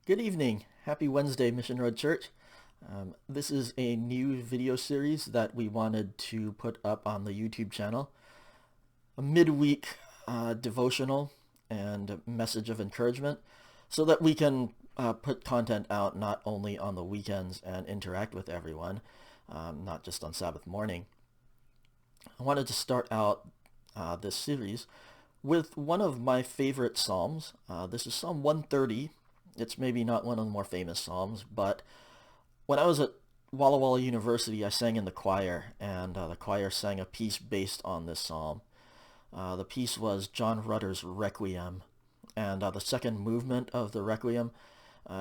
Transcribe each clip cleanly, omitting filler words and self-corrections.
Good evening. Happy Wednesday, Mission Road Church. This is a new video series that we wanted to put up on the YouTube channel. A midweek devotional and message of encouragement so that we can put content out not only on the weekends and interact with everyone, not just on Sabbath morning. I wanted to start out this series with one of my favorite Psalms. This is Psalm 130. It's maybe not one of the more famous Psalms, but when I was at Walla Walla University, I sang in the choir, and the choir sang a piece based on this Psalm. The piece was John Rutter's Requiem, and the second movement of the Requiem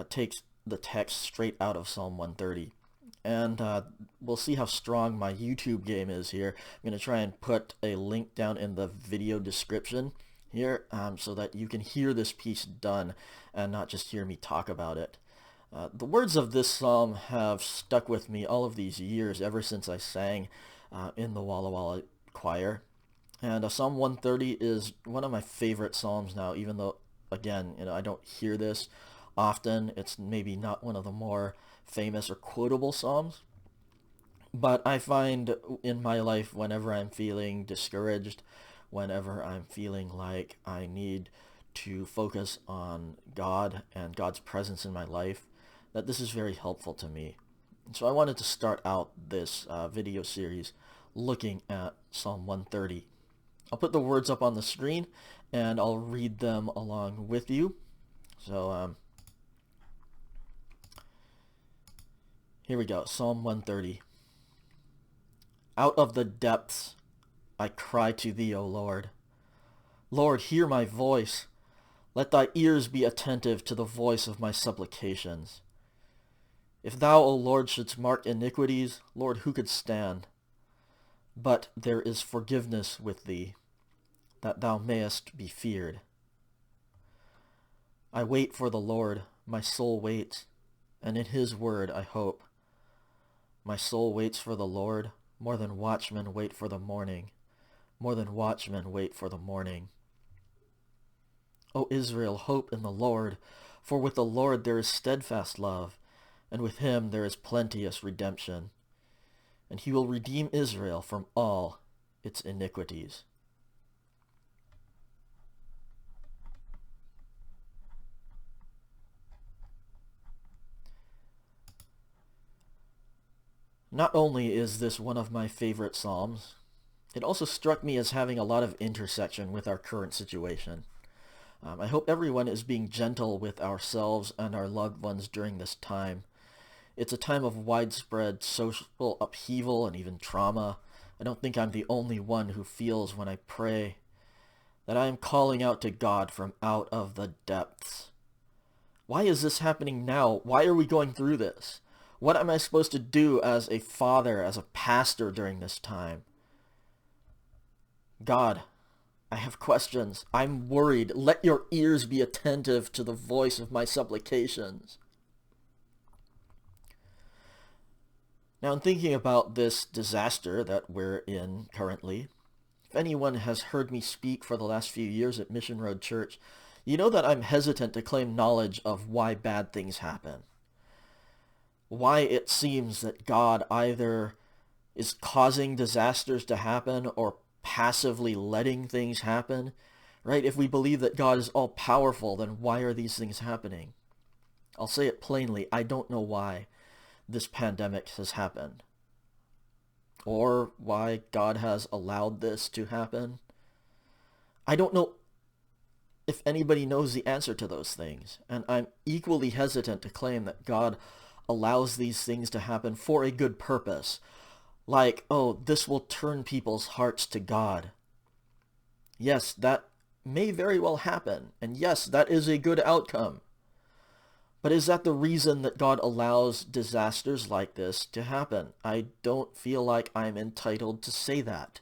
takes the text straight out of Psalm 130. And we'll see how strong my YouTube game is here. I'm going to try and put a link down in the video description here so that you can hear this piece done and not just hear me talk about it. The words of this psalm have stuck with me all of these years, ever since I sang in the Walla Walla choir. And Psalm 130 is one of my favorite psalms now, even though, again, I don't hear this often. It's maybe not one of the more famous or quotable psalms. But I find in my life, whenever I'm feeling discouraged, whenever I'm feeling like I need to focus on God and God's presence in my life, that this is very helpful to me. And so I wanted to start out this video series looking at Psalm 130. I'll put the words up on the screen and I'll read them along with you. So here we go, Psalm 130. Out of the depths I cry to thee, O Lord. Lord, hear my voice. Let thy ears be attentive to the voice of my supplications. If thou, O Lord, shouldst mark iniquities, Lord, who could stand? But there is forgiveness with thee, that thou mayest be feared. I wait for the Lord, my soul waits, and in his word I hope. My soul waits for the Lord, more than watchmen wait for the morning, more than watchmen wait for the morning. O Israel, hope in the Lord, for with the Lord there is steadfast love, and with him there is plenteous redemption, and he will redeem Israel from all its iniquities. Not only is this one of my favorite psalms, it also struck me as having a lot of intersection with our current situation. I hope everyone is being gentle with ourselves and our loved ones during this time. It's a time of widespread social upheaval and even trauma. I don't think I'm the only one who feels when I pray that I am calling out to God from out of the depths. Why is this happening now? Why are we going through this? What am I supposed to do as a father, as a pastor during this time? God, I have questions. I'm worried. Let your ears be attentive to the voice of my supplications. Now, in thinking about this disaster that we're in currently, if anyone has heard me speak for the last few years at Mission Road Church, you know that I'm hesitant to claim knowledge of why bad things happen. Why it seems that God either is causing disasters to happen or passively letting things happen, right? If we believe that God is all-powerful, then why are these things happening? I'll say it plainly, I don't know why this pandemic has happened, or why God has allowed this to happen. I don't know if anybody knows the answer to those things, and I'm equally hesitant to claim that God allows these things to happen for a good purpose. Like, oh, this will turn people's hearts to God. Yes, that may very well happen, and yes, that is a good outcome. But is that the reason that God allows disasters like this to happen? I don't feel like I'm entitled to say that.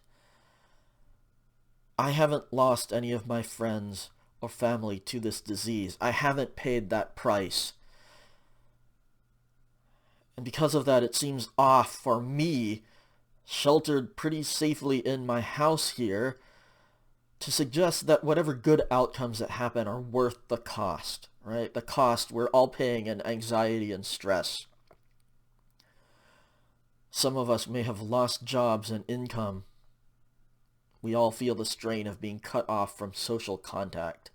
I haven't lost any of my friends or family to this disease. I haven't paid that price. And because of that, it seems off for me, sheltered pretty safely in my house here, to suggest that whatever good outcomes that happen are worth the cost. right? The cost we're all paying in anxiety and stress. Some of us may have lost jobs and income. We all feel the strain of being cut off from social contact.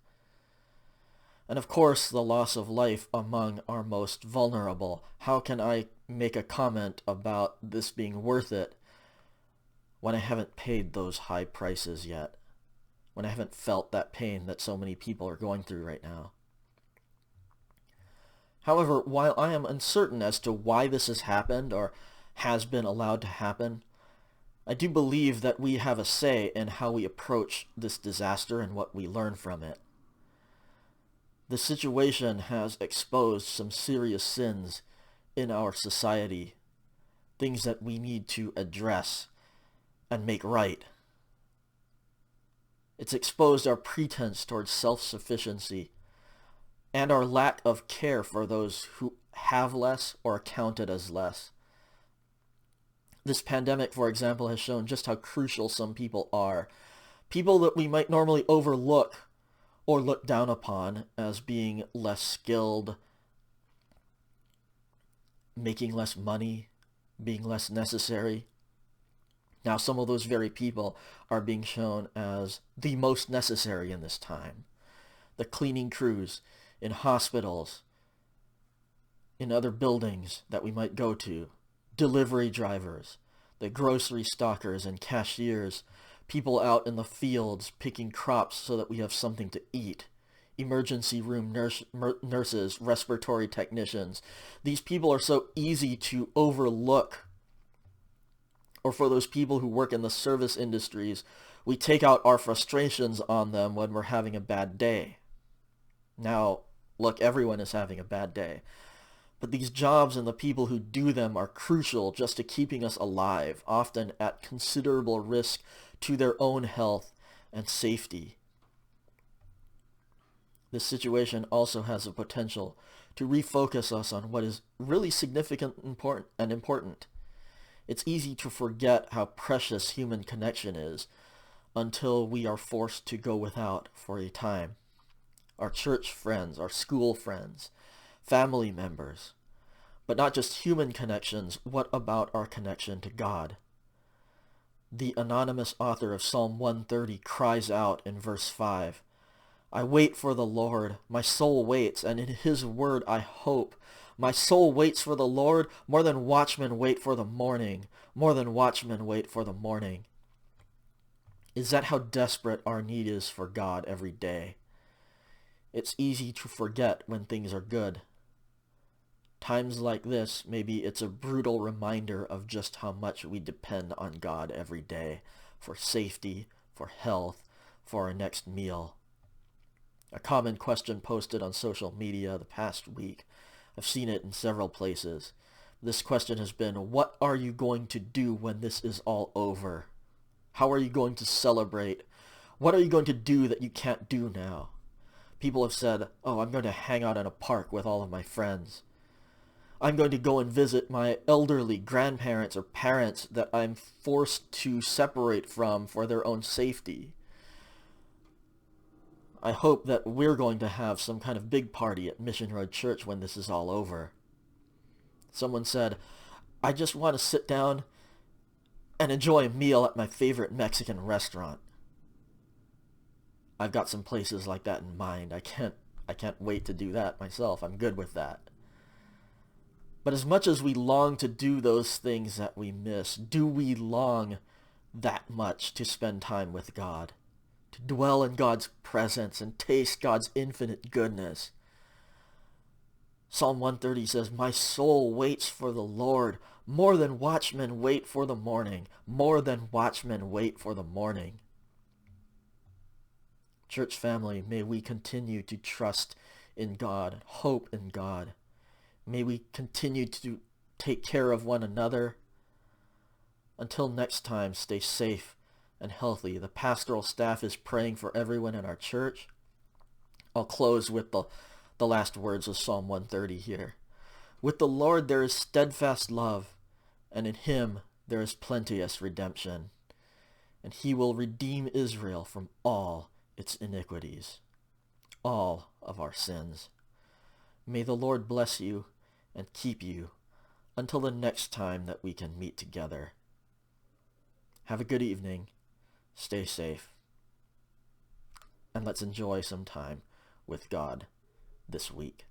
And of course, the loss of life among our most vulnerable. How can I make a comment about this being worth it when I haven't paid those high prices yet? When I haven't felt that pain that so many people are going through right now? However, while I am uncertain as to why this has happened or has been allowed to happen, I do believe that we have a say in how we approach this disaster and what we learn from it. The situation has exposed some serious sins in our society, things that we need to address and make right. It's exposed our pretense towards self-sufficiency and our lack of care for those who have less or are counted as less. This pandemic, for example, has shown just how crucial some people are. People that we might normally overlook or look down upon as being less skilled, making less money, being less necessary. Now, some of those very people are being shown as the most necessary in this time. The cleaning crews in hospitals, in other buildings that we might go to, delivery drivers, the grocery stockers and cashiers, people out in the fields picking crops so that we have something to eat, emergency room nurses, respiratory technicians. These people are so easy to overlook. Or for those people who work in the service industries, we take out our frustrations on them when we're having a bad day. Now, look, everyone is having a bad day. But these jobs and the people who do them are crucial just to keeping us alive, often at considerable risk to their own health and safety. This situation also has the potential to refocus us on what is really significant and important. It's easy to forget how precious human connection is until we are forced to go without for a time. Our church friends, our school friends, family members. But not just human connections, what about our connection to God? The anonymous author of Psalm 130 cries out in verse 5, I wait for the Lord, my soul waits, and in his word I hope. My soul waits for the Lord more than watchmen wait for the morning, more than watchmen wait for the morning. Is that how desperate our need is for God every day? It's easy to forget when things are good. Times like this, maybe it's a brutal reminder of just how much we depend on God every day for safety, for health, for our next meal. A common question posted on social media the past week. I've seen it in several places. This question has been, what are you going to do when this is all over? How are you going to celebrate? What are you going to do that you can't do now? People have said, I'm going to hang out in a park with all of my friends. I'm going to go and visit my elderly grandparents or parents that I'm forced to separate from for their own safety. I hope that we're going to have some kind of big party at Mission Road Church when this is all over. Someone said, I just want to sit down and enjoy a meal at my favorite Mexican restaurant. I've got some places like that in mind. I can't wait to do that myself. I'm good with that. But as much as we long to do those things that we miss, do we long that much to spend time with God? To dwell in God's presence and taste God's infinite goodness? Psalm 130 says, my soul waits for the Lord, more than watchmen wait for the morning, more than watchmen wait for the morning. Church family, may we continue to trust in God, hope in God. May we continue to take care of one another. Until next time, stay safe and healthy. The pastoral staff is praying for everyone in our church. I'll close with the last words of Psalm 130 here. With the Lord there is steadfast love, and in him there is plenteous redemption. And he will redeem Israel from all its iniquities, all of our sins. May the Lord bless you and keep you until the next time that we can meet together. Have a good evening. Stay safe. And let's enjoy some time with God this week.